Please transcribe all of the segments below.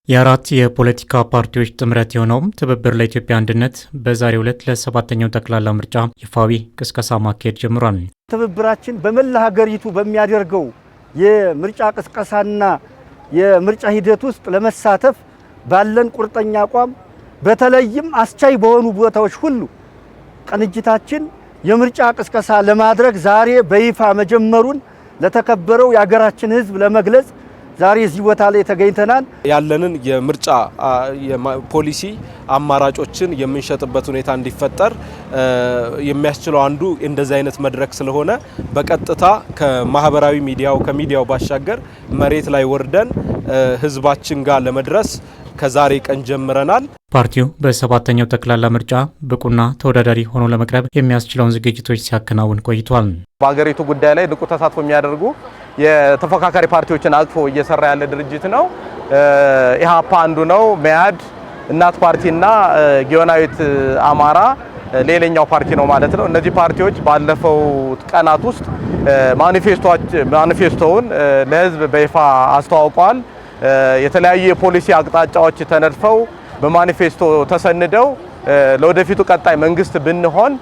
የአራት የፖለቲካ ፓርቲዎች ጥምረት የሆነው ትብብር ለኢትዮጵያ አንድነት በዛሬው ዕለት ለሰባተኛው ጠቅላላ ምርጫ ይፋዊ ቅስቀሳ ማካሄድ ጀምሯል። ትብብራችን በመላ ሀገሪቱ በሚያደርገው የምርጫ ቅስቀሳና የምርጫ ሂደት ውስጥ ለመሳተፍ ባለን ቁርጠኛ አቋም በተለይም አስቻይ በሆኑ ቦታዎች ሁሉ ቅንጅታችን የምርጫ ቅስቀሳ ለማድረግ ዛሬ በይፋ መጀመሩን ለተከበረው የሀገራችን ሕዝብ ለመግለጽ ዛሬ እዚህ ቦታ ላይ ተገኝተናል። ያለንን የምርጫ ፖሊሲ አማራጮችን የምንሸጥበት ሁኔታ እንዲፈጠር የሚያስችለው አንዱ እንደዚህ አይነት መድረክ ስለሆነ በቀጥታ ከማህበራዊ ከሚዲያው ባሻገር መሬት ላይ ወርደን ህዝባችን ጋር ለመድረስ ከዛሬ ቀን ጀምረናል። ፓርቲው በሰባተኛው ጠቅላላ ምርጫ ብቁና ተወዳዳሪ ሆኖ ለመቅረብ የሚያስችለውን ዝግጅቶች ሲያከናውን ቆይቷል። በሀገሪቱ ጉዳይ ላይ ንቁ ተሳትፎ የሚያደርጉ የተፎካካሪ ፓርቲዎችን አቅፎ እየሰራ ያለ ድርጅት ነው። ኢሃፓ አንዱ ነው። መያድ፣ እናት ፓርቲና ጊዮናዊት አማራ ሌላኛው ፓርቲ ነው ማለት ነው። እነዚህ ፓርቲዎች ባለፈው ቀናት ውስጥ ማኒፌስቶውን ለህዝብ በይፋ አስተዋውቀዋል። የተለያዩ የፖሊሲ አቅጣጫዎች ተነድፈው በማኒፌስቶ ተሰንደው ለወደፊቱ ቀጣይ መንግስት ብንሆን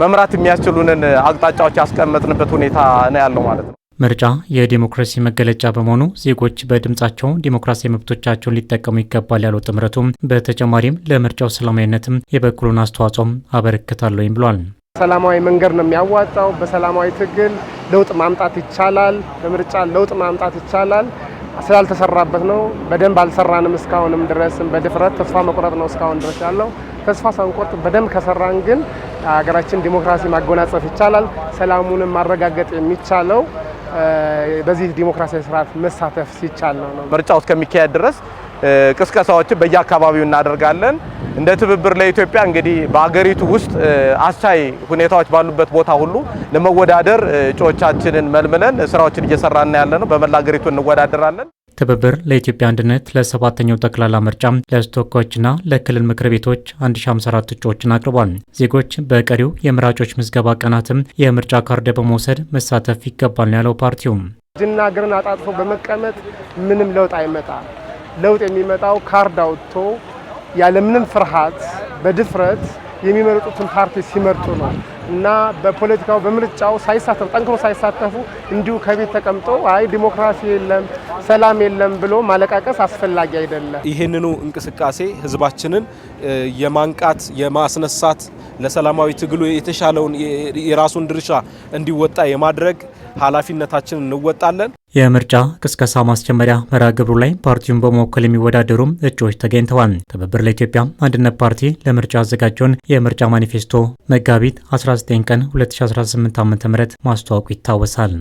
መምራት የሚያስችሉንን አቅጣጫዎች ያስቀመጥንበት ሁኔታ ነው ያለው ማለት ነው። ምርጫ የዲሞክራሲ መገለጫ በመሆኑ ዜጎች በድምጻቸው ዲሞክራሲያዊ መብቶቻቸውን ሊጠቀሙ ይገባል ያለው ጥምረቱም በተጨማሪም ለምርጫው ሰላማዊነትም የበኩሉን አስተዋጽኦም አበረክታለሁ ብሏል። ሰላማዊ መንገድ ነው የሚያዋጣው። በሰላማዊ ትግል ለውጥ ማምጣት ይቻላል። በምርጫ ለውጥ ማምጣት ይቻላል። ስላልተሰራበት ነው። በደንብ አልሰራንም። እስካሁንም ድረስ በድፍረት ተስፋ መቁረጥ ነው እስካሁን ድረስ ያለው። ተስፋ ሳንቆርጥ በደንብ ከሰራን ግን ሀገራችን ዲሞክራሲ ማጎናጸፍ ይቻላል። ሰላሙንም ማረጋገጥ የሚቻለው በዚህ ዲሞክራሲያዊ ስርዓት መሳተፍ ሲቻል ነው። ምርጫው እስከሚካሄድ ድረስ ቅስቀሳዎችን በየአካባቢው እናደርጋለን። እንደ ትብብር ለኢትዮጵያ እንግዲህ በአገሪቱ ውስጥ አስቻይ ሁኔታዎች ባሉበት ቦታ ሁሉ ለመወዳደር እጩዎቻችንን መልምለን ስራዎችን እየሰራን ያለ ነው። በመላ አገሪቱ እንወዳደራለን። ትብብር ለኢትዮጵያ አንድነት ለሰባተኛው ጠቅላላ ምርጫ ለተወካዮችና ለክልል ምክር ቤቶች 1054 እጩዎችን አቅርቧል። ዜጎች በቀሪው የመራጮች ምዝገባ ቀናትም የምርጫ ካርድ በመውሰድ መሳተፍ ይገባል ነው ያለው ፓርቲው። እጅና እግርን አጣጥፎ በመቀመጥ ምንም ለውጥ አይመጣም። ለውጥ የሚመጣው ካርድ አውጥቶ ያለምንም ፍርሃት በድፍረት የሚመርጡትን ፓርቲ ሲመርጡ ነው እና በፖለቲካው በምርጫው ጠንክሮ ሳይሳተፉ እንዲሁ ከቤት ተቀምጦ አይ ዲሞክራሲ የለም ሰላም የለም ብሎ ማለቃቀስ አስፈላጊ አይደለም። ይህንኑ እንቅስቃሴ ህዝባችንን የማንቃት የማስነሳት ለሰላማዊ ትግሉ የተሻለውን የራሱን ድርሻ እንዲወጣ የማድረግ ኃላፊነታችንን እንወጣለን። የምርጫ ቅስቀሳ ማስጀመሪያ መርሃ ግብሩ ላይ ፓርቲውን በመወከል የሚወዳደሩም እጩዎች ተገኝተዋል። ትብብር ለኢትዮጵያ አንድነት ፓርቲ ለምርጫ ያዘጋጀውን የምርጫ ማኒፌስቶ መጋቢት 19 ቀን 2018 ዓ.ም ማስተዋወቁ ይታወሳል።